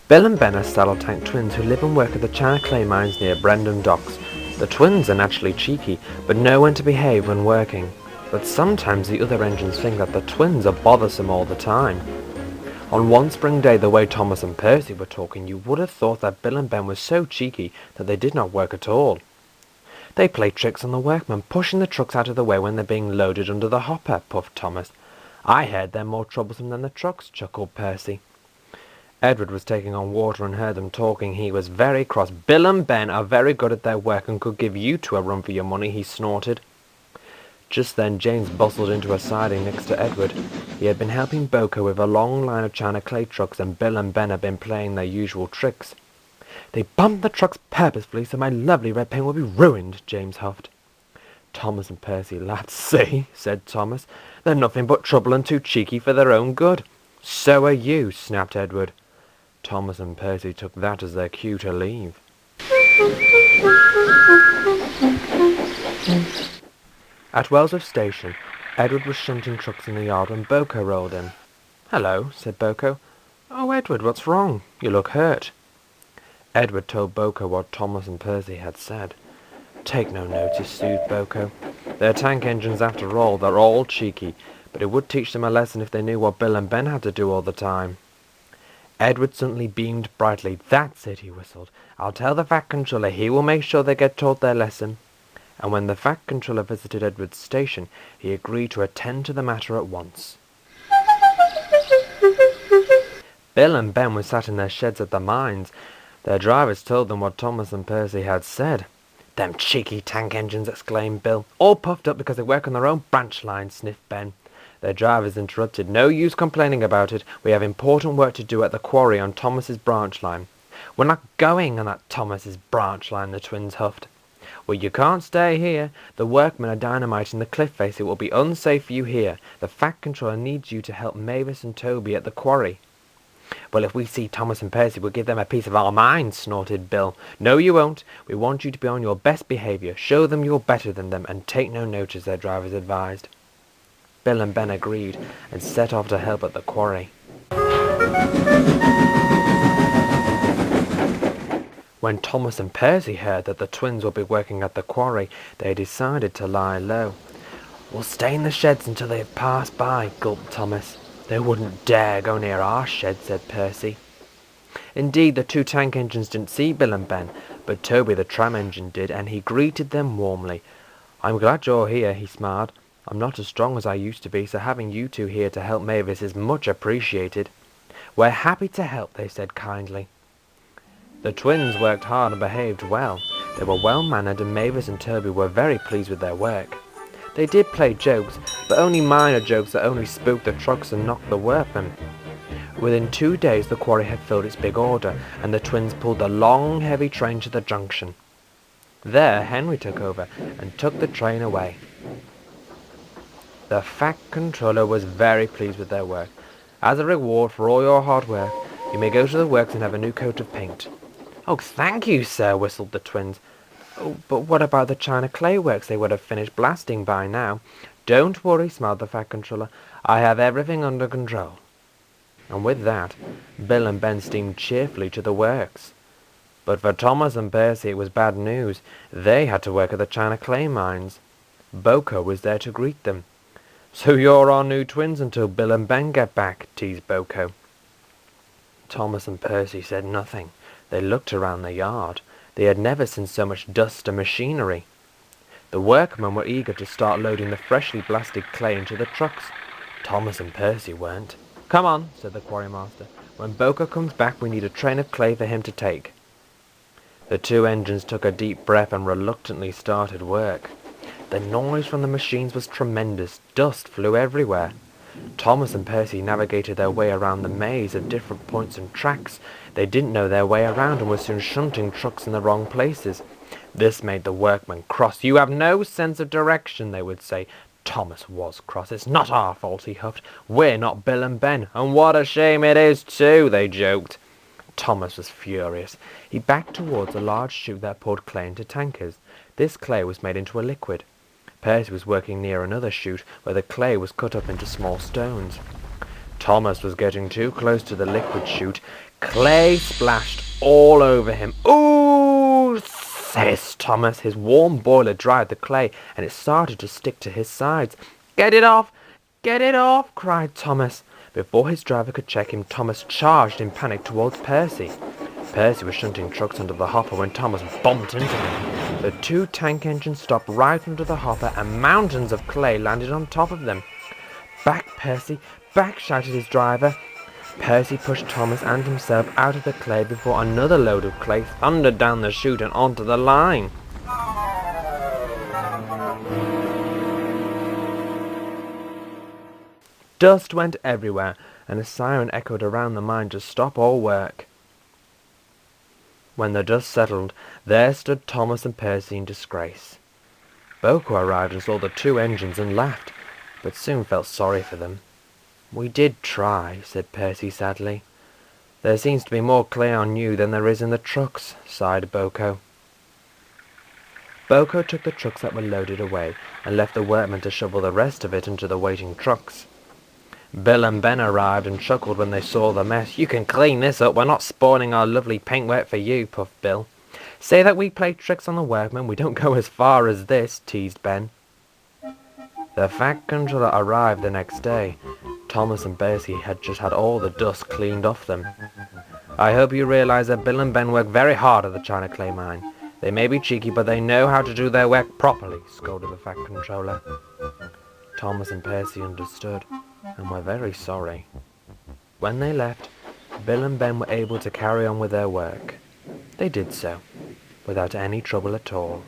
Bill and Ben are saddle tank twins who live and work at the China clay mines near Brendam Docks. The twins are naturally cheeky, but know when to behave when working. But sometimes the other engines think that the twins are bothersome all the time. On one spring day, the way Thomas and Percy were talking, you would have thought that Bill and Ben were so cheeky that they did not work at all. They play tricks on the workmen, pushing the trucks out of the way when they're being loaded under the hopper, puffed Thomas. I heard they're more troublesome than the trucks, chuckled Percy. Edward was taking on water and heard them talking. He was very cross. Bill and Ben are very good at their work and could give you two a run for your money, he snorted. Just then James bustled into a siding next to Edward. He had been helping Boko with a long line of China clay trucks, and Bill and Ben had been playing their usual tricks. They bumped the trucks purposefully so my lovely red paint will be ruined, James huffed. Thomas and Percy laughed. See, said Thomas, they're nothing but trouble and too cheeky for their own good. So are you, snapped Edward. Thomas and Percy took that as their cue to leave. At Wellsworth Station, Edward was shunting trucks in the yard when Boko rolled in. Hello, said Boko. Oh, Edward, what's wrong? You look hurt. Edward told Boko what Thomas and Percy had said. Take no notice, soothed Boko. They're tank engines after all, they're all cheeky, but it would teach them a lesson if they knew what Bill and Ben had to do all the time. Edward suddenly beamed brightly. That's it, he whistled. I'll tell the Fat Controller. He will make sure they get taught their lesson. And when the Fat Controller visited Edward's station, he agreed to attend to the matter at once. Bill and Ben were sat in their sheds at the mines. Their drivers told them what Thomas and Percy had said. Them cheeky tank engines, exclaimed Bill. All puffed up because they work on their own branch line, sniffed Ben. Their drivers interrupted. No use complaining about it. We have important work to do at the quarry on Thomas's branch line. We're not going on that Thomas's branch line, the twins huffed. Well, you can't stay here. The workmen are dynamiting the cliff face. It will be unsafe for you here. The Fat Controller needs you to help Mavis and Toby at the quarry. Well, if we see Thomas and Percy, we'll give them a piece of our minds, snorted Bill. No, you won't. We want you to be on your best behaviour. Show them you're better than them, and take no notice, their drivers advised. Bill and Ben agreed, and set off to help at the quarry. When Thomas and Percy heard that the twins would be working at the quarry, they decided to lie low. We'll stay in the sheds until they have passed by, gulped Thomas. They wouldn't dare go near our shed, said Percy. Indeed, the two tank engines didn't see Bill and Ben, but Toby the tram engine did, and he greeted them warmly. I'm glad you're here, he smiled. I'm not as strong as I used to be, so having you two here to help Mavis is much appreciated. We're happy to help, they said kindly. The twins worked hard and behaved well. They were well-mannered, and Mavis and Toby were very pleased with their work. They did play jokes, but only minor jokes that only spooked the trucks and knocked the workmen. Within 2 days the quarry had filled its big order, and the twins pulled the long, heavy train to the junction. There Henry took over, and took the train away. The Fat Controller was very pleased with their work. As a reward for all your hard work, you may go to the works and have a new coat of paint. Oh, thank you, sir, whistled the twins. Oh, but what about the China clay works? They would have finished blasting by now. Don't worry, smiled the Fat Controller. I have everything under control. And with that, Bill and Ben steamed cheerfully to the works. But for Thomas and Percy it was bad news. They had to work at the China clay mines. Boko was there to greet them. So you're our new twins until Bill and Ben get back, teased Boko. Thomas and Percy said nothing. They looked around the yard. They had never seen so much dust and machinery. The workmen were eager to start loading the freshly blasted clay into the trucks. Thomas and Percy weren't. Come on, said the quarrymaster. When Boko comes back, we need a train of clay for him to take. The two engines took a deep breath and reluctantly started work. The noise from the machines was tremendous. Dust flew everywhere. Thomas and Percy navigated their way around the maze of different points and tracks. They didn't know their way around and were soon shunting trucks in the wrong places. This made the workmen cross. You have no sense of direction, they would say. Thomas was cross. It's not our fault, he huffed. We're not Bill and Ben. And what a shame it is, too, they joked. Thomas was furious. He backed towards a large chute that poured clay into tankers. This clay was made into a liquid. Percy was working near another chute where the clay was cut up into small stones. Thomas was getting too close to the liquid chute. Clay splashed all over him. "Ooh!" says Thomas. His warm boiler dried the clay, and it started to stick to his sides. "Get it off! Get it off!" cried Thomas. Before his driver could check him, Thomas charged in panic towards Percy. Percy was shunting trucks under the hopper when Thomas bumped into him. The two tank engines stopped right under the hopper, and mountains of clay landed on top of them. "Back, Percy! Back!" shouted his driver. Percy pushed Thomas and himself out of the clay before another load of clay thundered down the chute and onto the line. Dust went everywhere, and a siren echoed around the mine to stop all work. When the dust settled, there stood Thomas and Percy in disgrace. Boko arrived and saw the two engines and laughed, but soon felt sorry for them. "We did try," said Percy sadly. "There seems to be more clay on you than there is in the trucks," sighed Boko. Boko took the trucks that were loaded away and left the workmen to shovel the rest of it into the waiting trucks. Bill and Ben arrived and chuckled when they saw the mess. "You can clean this up. We're not spoiling our lovely paintwork for you," puffed Bill. "Say that we play tricks on the workmen. We don't go as far as this," teased Ben. The Fat Controller arrived the next day. Thomas and Percy had just had all the dust cleaned off them. "I hope you realize that Bill and Ben work very hard at the China Clay Mine. They may be cheeky, but they know how to do their work properly," scolded the Fat Controller. Thomas and Percy understood and were very sorry. When they left, Bill and Ben were able to carry on with their work. They did so, without any trouble at all.